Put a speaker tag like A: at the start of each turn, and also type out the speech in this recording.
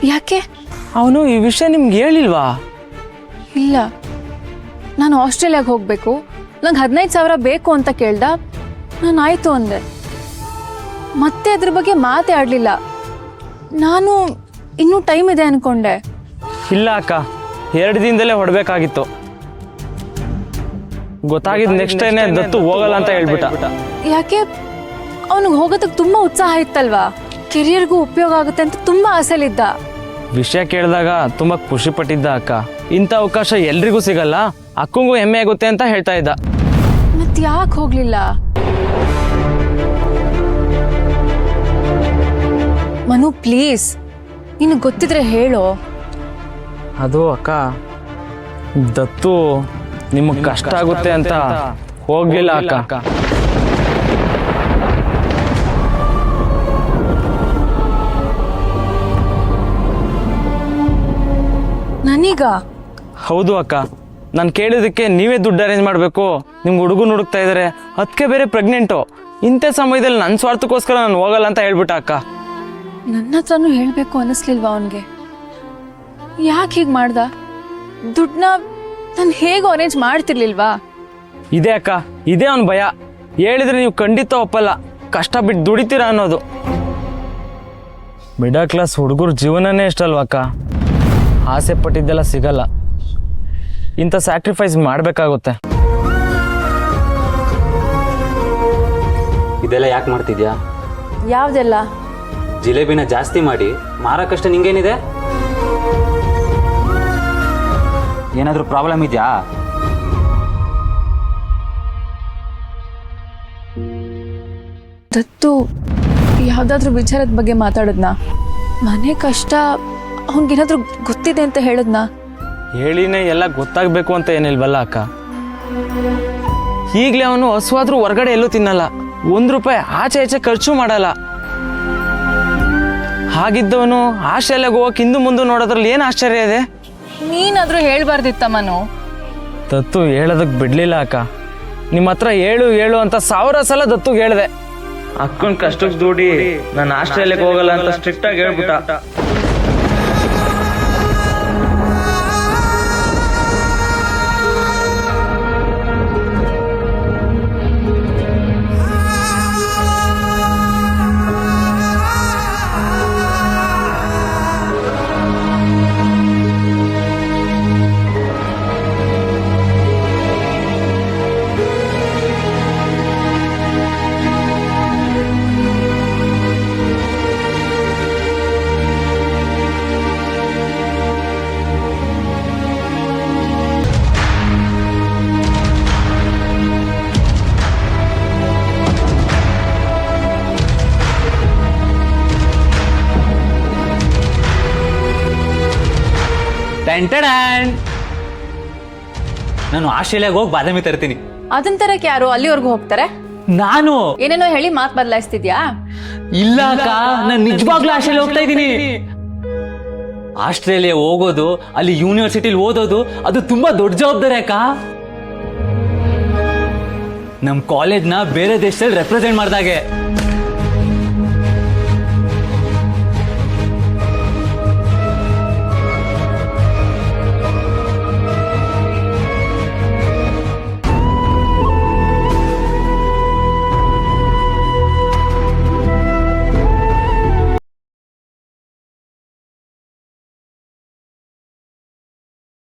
A: ಯಾಕೆ?
B: ಅವನು ಈ ವಿಷಯ ನಿಮ್ಗೆ ಹೇಳಿಲ್ವಾ?
A: ಇಲ್ಲ, ನಾನು ಆಸ್ಟ್ರೇಲಿಯಾಗೆ ಹೋಗಬೇಕು, ನಂಗೆ 15,000 ಬೇಕು ಅಂತ ಕೇಳ್ದ. ನಾನು ಆಯಿತು ಅಂದೆ. ಮತ್ತೆ ಅದ್ರ ಬಗ್ಗೆ ಮಾತೇ ಆಡಲಿಲ್ಲ. ನಾನು ಇನ್ನೂ ಟೈಮ್ ಇದೆ ಅನ್ಕೊಂಡೆ.
B: ಇಲ್ಲ ಅಕ್ಕ, 2 ದಿನದಲ್ಲೇ ಹೊಡಬೇಕಾಗಿತ್ತು. ಗೊತ್ತಾಗಿದ್ದು ನೆಕ್ಸ್ಟ್ ಟೈನೇ ದತ್ತು ಹೋಗಲ್ಲ ಅಂತ ಹೇಳ್ಬಿಟ್ಟ.
A: ಯಾಕೆ? ಅವನಿಗೆ ಹೋಗೋದಕ್ಕೆ ತುಂಬ ಉತ್ಸಾಹ ಇತ್ತಲ್ವಾ, ಕೆರಿಯರ್ಗೂ ಉಪಯೋಗ ಆಗುತ್ತೆ ಅಂತ ತುಂಬ ಆಸೆಲಿದ್ದ.
B: ವಿಷಯ ಕೇಳಿದಾಗ ತುಂಬ ಖುಷಿ ಪಟ್ಟಿದ್ದ ಅಕ್ಕ. ಇಂಥ ಅವಕಾಶ ಎಲ್ರಿಗೂ ಸಿಗಲ್ಲ, ಅಕ್ಕಂಗೂ ಹೆಮ್ಮೆ ಆಗುತ್ತೆ ಅಂತ ಹೇಳ್ತಾ ಇದ್ದ.
A: ಮತ್ತೆ ಯಾಕೆ ಹೋಗ್ಲಿಲ್ಲ? ಮನು ಪ್ಲೀಸ್, ನಿನಗೆ ಗೊತ್ತಿದ್ರೆ ಹೇಳೋ.
B: ಅದು ಅಕ್ಕ, ದತ್ತು ನಿಮಗೆ ಕಷ್ಟ ಆಗುತ್ತೆ ಅಂತ ಹೋಗ್ಲಿಲ್ಲ ಅಕ್ಕ.
A: ನನೀಗ?
B: ಹೌದು ಅಕ್ಕ, ನಾನು ಕೇಳಿದಕ್ಕೆ ನೀವೇ ದುಡ್ಡು ಅರೇಂಜ್ ಮಾಡಬೇಕು, ನಿಮ್ಗೆ ಹುಡುಗನ ಹುಡುಕ್ತಾ ಇದ್ದಾರೆ, ಅದಕ್ಕೆ ಬೇರೆ ಪ್ರೆಗ್ನೆಂಟು. ಇಂಥ ಸಮಯದಲ್ಲಿ ನನ್ನ ಸ್ವಾರ್ಥಕ್ಕೋಸ್ಕರ ನಾನು ಹೋಗಲ್ಲ ಅಂತ ಹೇಳ್ಬಿಟ್ಟ ಅಕ್ಕ.
A: ನನ್ನ ಹತ್ರನೂ ಹೇಳಬೇಕು ಅನ್ನಿಸ್ಲಿಲ್ವಾ ಅವನಿಗೆ? ಯಾಕೆ ಹೀಗೆ ಮಾಡ್ದ? ದುಡ್ಡನ್ನ ನಾನು ಹೇಗೂ ಅರೇಂಜ್ ಮಾಡ್ತಿರ್ಲಿಲ್ವಾ?
B: ಇದೇ ಅಕ್ಕ, ಇದೇ ಅವನ ಭಯ. ಹೇಳಿದ್ರೆ ನೀವು ಖಂಡಿತ ಒಪ್ಪಲ್ಲ, ಕಷ್ಟ ಬಿಟ್ಟು ದುಡಿತೀರಾ ಅನ್ನೋದು. ಮಿಡಲ್ ಕ್ಲಾಸ್ ಹುಡುಗರು ಜೀವನನೇ ಇಷ್ಟಲ್ವ ಅಕ್ಕ, ಆಸೆ ಪಟ್ಟಿದ್ದೆಲ್ಲ ಸಿಗಲ್ಲ, ಇಂಥ ಸ್ಯಾಕ್ರಿಫೈಸ್ ಮಾಡಬೇಕಾಗುತ್ತೆ.
C: ಇದೆಲ್ಲ ಯಾಕೆ ಮಾಡ್ತಿದ್ಯಾ?
A: ಯಾವ್ದೆಲ್ಲ?
C: ಜಿಲೇಬಿನ ಜಾಸ್ತಿ ಮಾಡಿ ಮಾರಕ್ಕಷ್ಟೇ ನಿಂಗೇನಿದೆ? ಏನಾದರೂ ಪ್ರಾಬ್ಲಮ್ ಇದೆಯಾ?
A: ದತ್ತು ಯಾವ್ದಾದ್ರೂ ವಿಚಾರದ ಬಗ್ಗೆ ಮಾತಾಡದ್ನ? ಮನೆ ಕಷ್ಟ ಅವನಿಗೇನಾದ್ರೂ ಗೊತ್ತಿದೆ ಅಂತ ಹೇಳದ್ನ?
B: ಹೇಳಿನೇ ಎಲ್ಲ ಗೊತ್ತಾಗಬೇಕು ಅಂತ ಏನಿಲ್ವಲ್ಲ ಅಕ್ಕ. ಈಗಲೇ ಅವನು ಹಸುವಾದ್ರೂ ಹೊರಗಡೆ ಎಲ್ಲೂ ತಿನ್ನಲ್ಲ, ₹1 ಆಚೆ ಈಚೆ ಖರ್ಚು ಮಾಡಲ್ಲ. ಹಾಗಿದ್ದವನು ಆಸ್ಟ್ರೇಲಿಯಾಗೆ ಹೋಗಕ್ಕೆ ಹಿಂದೆ ಮುಂದೆ ನೋಡೋದ್ರಲ್ಲಿ ಏನು ಆಶ್ಚರ್ಯ ಇದೆ?
A: ನೀನಾದ್ರೂ ಹೇಳ್ಬಾರ್ದಿತ್ತ ಮನು?
B: ದತ್ತು ಹೇಳೋದಕ್ಕೆ ಬಿಡ್ಲಿಲ್ಲ ಅಕ್ಕ. ನಿಮ್ಮ ಹತ್ರ ಹೇಳು ಅಂತ 1000 ಸಲ ದತ್ತುಗೆ ಹೇಳಿದೆ. ಅಕ್ಕನ ಕಷ್ಟಕ್ಕೆ ದುಡಿ ನಾನು ಆಸ್ಟ್ರೇಲಿಯಾಗೆ ಹೋಗಲ್ಲ ಅಂತ ಸ್ಟ್ರಿಕ್ಟ್ ಆಗಿ ಹೇಳ್ಬಿಟ್ಟ.
C: ನಾನು ಆಸ್ಟ್ರೇಲಿಯಾಗೆ ಹೋಗಿ ಬಾದಾಮಿ ತರ್ತೀನಿ.
A: ಅದನ್ ತರಕ್ಕೆ ಯಾರು ಅಲ್ಲಿವರೆಗೂ ಹೋಗ್ತಾರೆ?
C: ನಾನು
A: ಏನೇನೋ ಹೇಳಿ ಮಾತು ಬದಲಾಯಿಸ್ತಿದ್ಯಾ?
C: ಇಲ್ಲ ಅಕ್ಕ, ನಾನು ನಿಜವಾಗ್ಲೂ ಆಸ್ಟ್ರೇಲಿಯಾ ಹೋಗ್ತಾ ಇದ್ದೀನಿ. ಆಸ್ಟ್ರೇಲಿಯಾ ಹೋಗೋದು, ಅಲ್ಲಿ ಯೂನಿವರ್ಸಿಟಿಲಿ ಓದೋದು, ಅದು ತುಂಬಾ ದೊಡ್ಡ ಜವಾಬ್ದಾರಿ ಅಕ್ಕ. ನಮ್ಮ ಕಾಲೇಜ್ನ ಬೇರೆ ದೇಶದಲ್ಲಿ ರೆಪ್ರೆಸೆಂಟ್ ಮಾಡ್ದಾಗೆ.